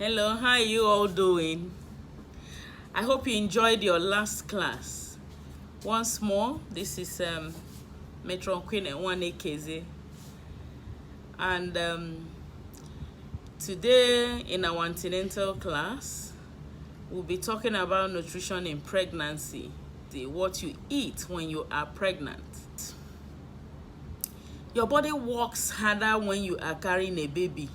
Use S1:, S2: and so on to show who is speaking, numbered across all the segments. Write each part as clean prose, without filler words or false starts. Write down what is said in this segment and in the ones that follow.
S1: Hello, how are you all doing? I hope you enjoyed your last class. Once more, this is Matron Queen and One Ekeze. And today in our antenatal class, we'll be talking about nutrition in pregnancy, what you eat when you are pregnant. Your body works harder when you are carrying a baby,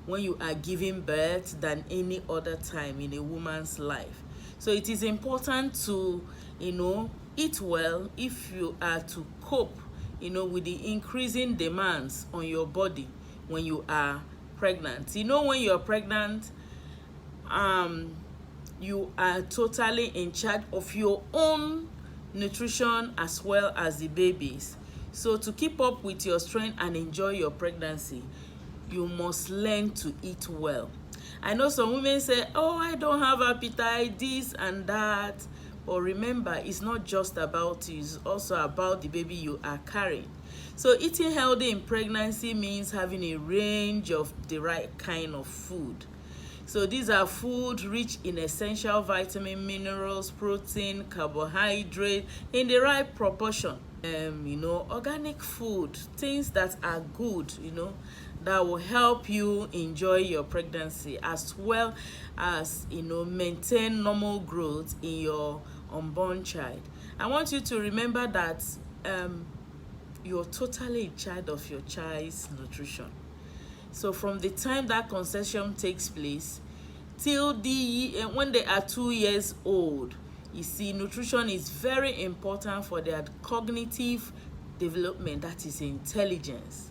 S1: when you are giving birth, than any other time in a woman's life. So it is important to, eat well if you are to cope, with the increasing demands on your body when you are pregnant. When you're pregnant, you are totally in charge of your own nutrition as well as the baby's. So to keep up with your strength and enjoy your pregnancy, you must learn to eat well. I know some women say, oh, I don't have appetite, this and that. But remember, it's not just about you, it's also about the baby you are carrying. So eating healthy in pregnancy means having a range of the right kind of food. So these are food rich in essential vitamin, minerals, protein, carbohydrate in the right proportion. Organic food, things that are good, that will help you enjoy your pregnancy, as well as, maintain normal growth in your unborn child. I want you to remember that you're totally in charge of your child's nutrition. So from the time that conception takes place till when they are 2 years old, you see, nutrition is very important for their cognitive development, that is intelligence.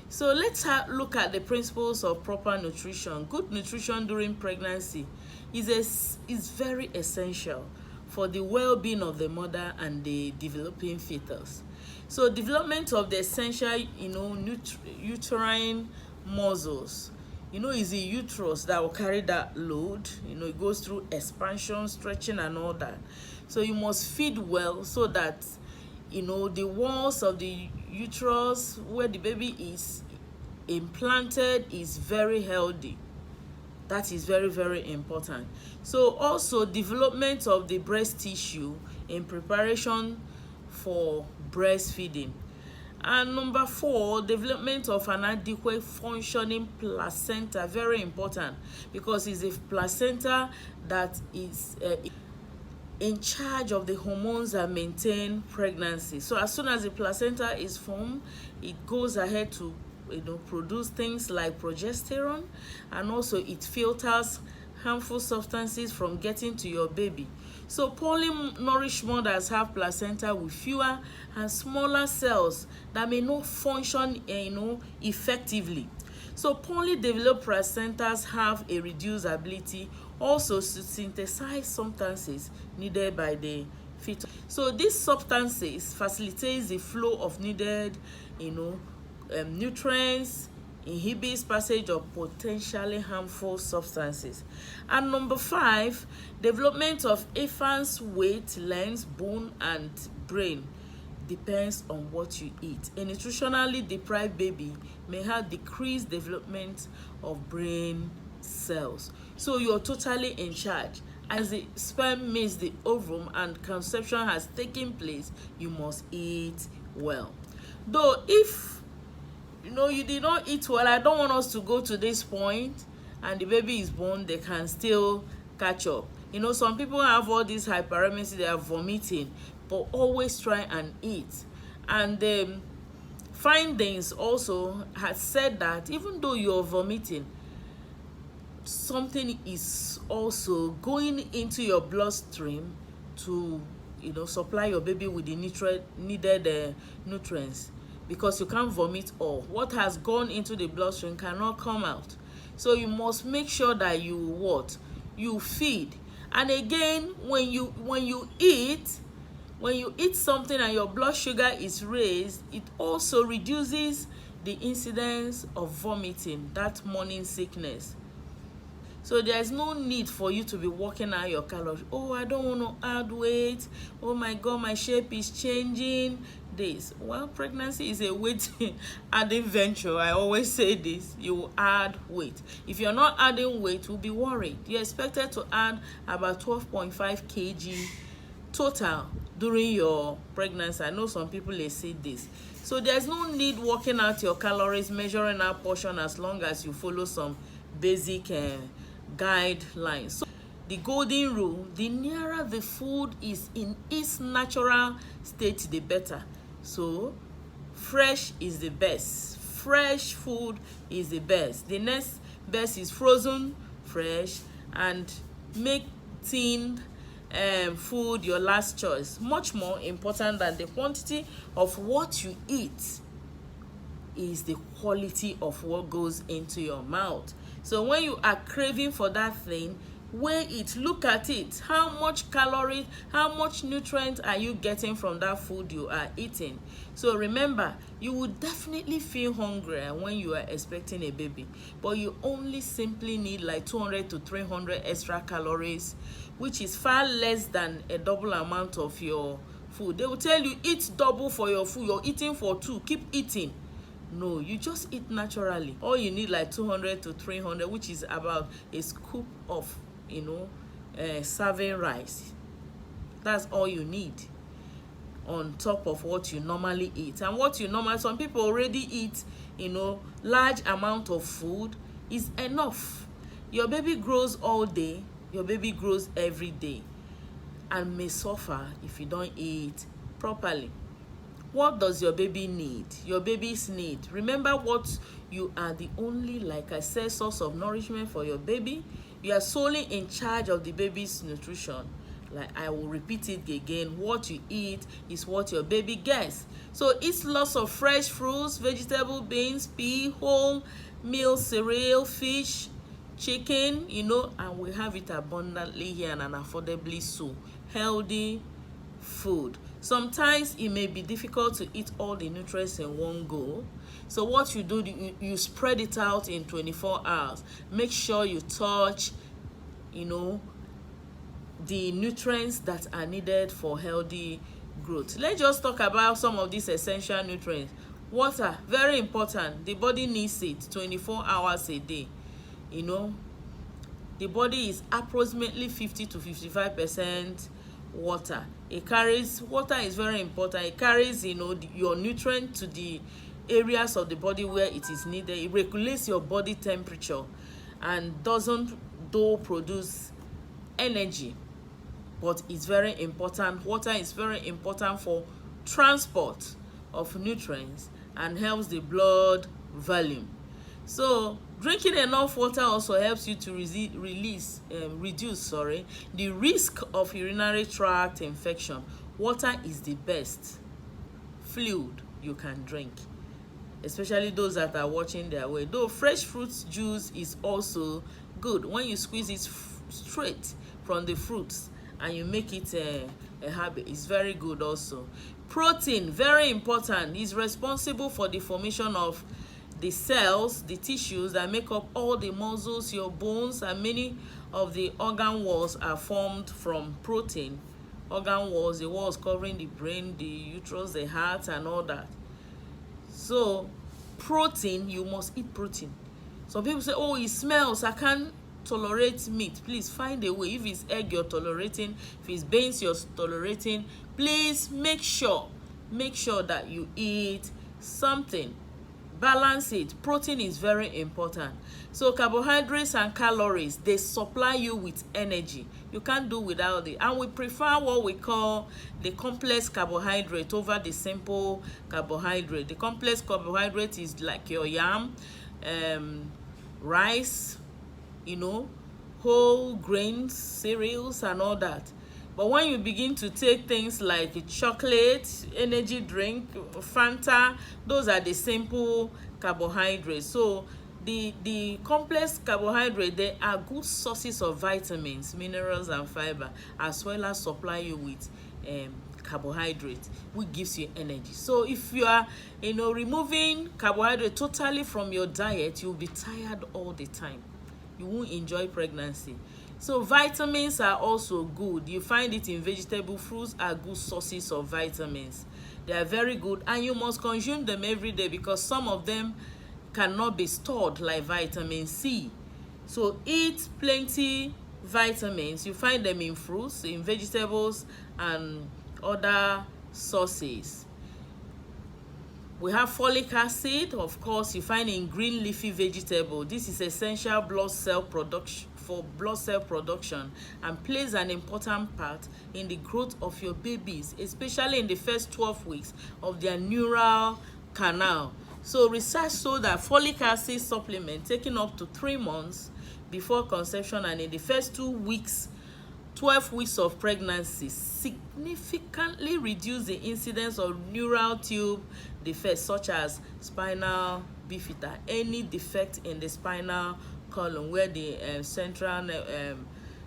S1: So let's look at the principles of proper nutrition. Good nutrition during pregnancy is very essential for the well-being of the mother and the developing fetus. So development of the essential, uterine muscles, is the uterus that will carry that load. It goes through expansion, stretching and all that. So you must feed well so that, the walls of the uterus where the baby is implanted is very healthy. That is very, very important. So also development of the breast tissue in preparation for breastfeeding. And number 4, development of an adequate functioning placenta, very important, because it's a placenta that is in charge of the hormones that maintain pregnancy. So as soon as the placenta is formed, it goes ahead to produce things like progesterone, and also it filters harmful substances from getting to your baby. So poorly nourished mothers have placenta with fewer and smaller cells that may not function effectively. So poorly developed placentas have a reduced ability also to synthesize substances needed by the fetus. So these substances facilitates the flow of needed nutrients, inhibits passage of potentially harmful substances. And number 5, development of infant's weight, length, bone and brain depends on what you eat. A nutritionally deprived baby may have decreased development of brain cells. So you're totally in charge. As the sperm meets the ovum and conception has taken place, you must eat well. Though if you did not eat well, I don't want us to go to this point and the baby is born, they can still catch up. Some people have all this hyperemesis, they are vomiting, but always try and eat. And the findings also has said that even though you're vomiting, something is also going into your bloodstream to supply your baby with the needed nutrients, because you can't vomit all. What has gone into the bloodstream cannot come out. So you must make sure that you feed. And again, when you eat something and your blood sugar is raised, it also reduces the incidence of vomiting, that morning sickness. So there is no need for you to be working out your calories. Oh, I don't want to add weight. Oh my God, my shape is changing. This. Well, pregnancy is a weight adding venture. I always say this. You will add weight. If you're not adding weight, you'll be worried. You're expected to add about 12.5 kg total during your pregnancy. I know some people they say this. So there's no need working out your calories, measuring out portion, as long as you follow some basic guidelines. So the golden rule: the nearer the food is in its natural state, the better. So fresh is the best. Fresh food is the best. The next best is frozen, fresh, and make tinned food your last choice. Much more important than the quantity of what you eat is the quality of what goes into your mouth. So when you are craving for that thing, weigh it, look at it. How much calories, how much nutrients are you getting from that food you are eating? So remember, you will definitely feel hungry when you are expecting a baby, but you only simply need like 200 to 300 extra calories, which is far less than a double amount of your food. They will tell you eat double for your food. You're eating for 2, keep eating. No, you just eat naturally. All you need like 200 to 300, which is about a scoop of serving rice. That's all you need on top of what you normally eat. And what you normally, some people already eat large amount of food is enough. Your baby grows all day, your baby grows every day, and may suffer if you don't eat properly. What does your baby need? Your baby's need. Remember, what you are the only, like I said, source of nourishment for your baby. You are solely in charge of the baby's nutrition. Like I will repeat it again, what you eat is what your baby gets. So eat lots of fresh fruits, vegetable, beans, pea, whole meal cereal, fish, chicken, and we have it abundantly here and affordably so. Healthy food. Sometimes it may be difficult to eat all the nutrients in one go. So what you do, you spread it out in 24 hours. Make sure you touch, the nutrients that are needed for healthy growth. Let's just talk about some of these essential nutrients. Water, very important. The body needs it 24 hours a day. The body is approximately 50 to 55% water. Water is very important. It carries your nutrient to the areas of the body where it is needed. It regulates your body temperature and doesn't produce energy, but it's very important. Water is very important for transport of nutrients and helps the blood volume. So drinking enough water also helps you to reduce the risk of urinary tract infection. Water is the best fluid you can drink, especially those that are watching their weight. Though fresh fruit juice is also good when you squeeze it straight from the fruits and you make it a habit. It's very good also. Protein, very important, is responsible for the formation of the cells, the tissues that make up all the muscles, your bones, and many of the organ walls are formed from protein. Organ walls, the walls covering the brain, the uterus, the heart, and all that. So protein, you must eat protein. Some people say, oh, it smells, I can't tolerate meat. Please find a way. If it's egg you're tolerating, if it's beans you're tolerating, please make sure that you eat something. Balance it. Protein is very important. So carbohydrates and calories, they supply you with energy. You can't do without it. And we prefer what we call the complex carbohydrate over the simple carbohydrate. The complex carbohydrate is like your yam, rice, whole grains, cereals, and all that. But when you begin to take things like chocolate, energy drink, Fanta, those are the simple carbohydrates. So the complex carbohydrates, they are good sources of vitamins, minerals, and fiber, as well as supply you with carbohydrates, which gives you energy. So if you are removing carbohydrate totally from your diet, you'll be tired all the time. you won't enjoy pregnancy. So vitamins are also good. You find it in vegetable. Fruits are good sources of vitamins. They are very good, and you must consume them every day because some of them cannot be stored, like vitamin C. So eat plenty vitamins. You find them in fruits, in vegetables, and other sources. We have folic acid, of course, you find in green leafy vegetable. This is essential blood cell production for blood cell production and plays an important part in the growth of your babies, especially in the first 12 weeks of their neural canal. So research showed that folic acid supplement taken up to 3 months before conception and in the first 2 weeks 12 weeks of pregnancy significantly reduce the incidence of neural tube defects such as spinal bifida, any defect in the spinal column where the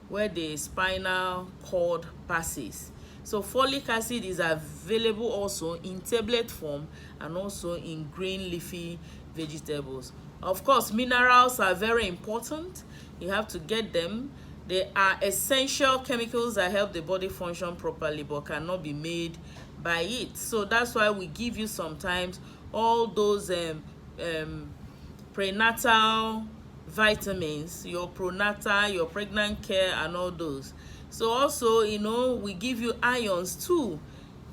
S1: where the spinal cord passes. So folic acid is available also in tablet form and also in green leafy vegetables. Of course, minerals are very important. You have to get them. They are essential chemicals that help the body function properly but cannot be made by it. So that's why we give you sometimes all those prenatal vitamins, your pronatal, your pregnant care, and all those. So also, you know, we give you irons too.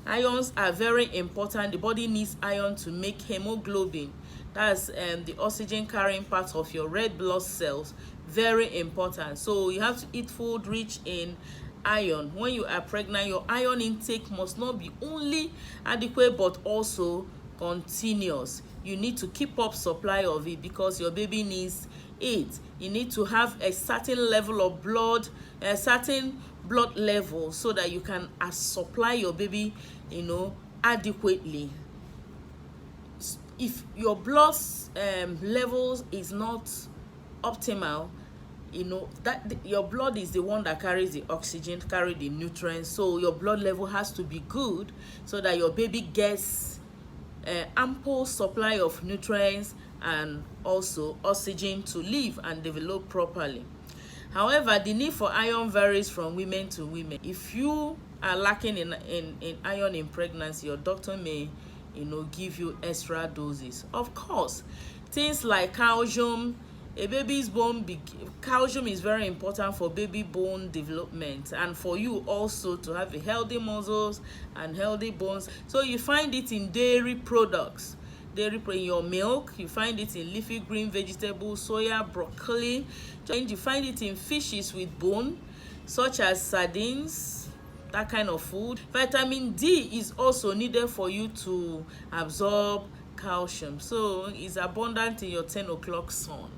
S1: Ions are very important. The body needs iron to make hemoglobin. That's the oxygen carrying part of your red blood cells. Very important. So you have to eat food rich in iron. When you are pregnant, your iron intake must not be only adequate but also continuous. You need to keep up supply of it because your baby needs it. You need to have a certain level of blood, a certain blood level, so that you can supply your baby, you know, adequately. If your blood levels is not optimal, you know that your blood is the one that carries the oxygen, carry the nutrients. So your blood level has to be good so that your baby gets ample supply of nutrients and also oxygen to live and develop properly. However, the need for iron varies from women to women. If you are lacking in iron in pregnancy, your doctor may, you know, give you extra doses. Of course, things like calcium, a baby's bone, calcium is very important for baby bone development and for you also to have a healthy muscles and healthy bones. So you find it in dairy products, in your milk. You find it in leafy green vegetables, soya, broccoli. You find it in fishes with bone such as sardines, that kind of food. Vitamin D is also needed for you to absorb calcium, so it's abundant in your 10 o'clock sun.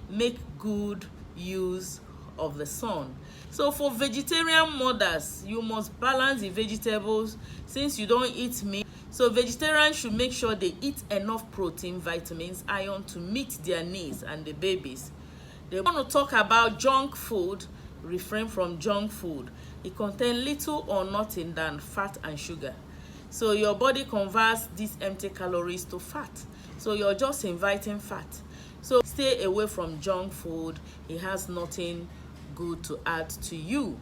S1: Make good use of the sun. So for vegetarian mothers, you must balance the vegetables since you don't eat meat. So vegetarians should make sure they eat enough protein, vitamins, iron to meet their needs and the babies. They want to talk about junk food. Refrain from junk food. It contains little or nothing than fat and sugar. So your body converts these empty calories to fat. So you're just inviting fat. So stay away from junk food. It has nothing good to add to you.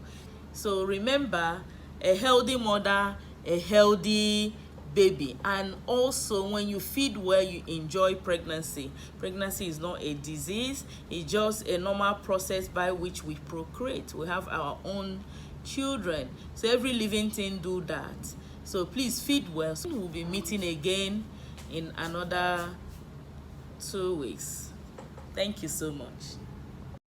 S1: So remember, a healthy mother, a healthy baby. And also, when you feed well, you enjoy pregnancy. Pregnancy is not a disease. It's just a normal process by which we procreate. We have our own children. So every living thing do that. So please feed well. So we'll be meeting again in another 2 weeks. Thank you so much.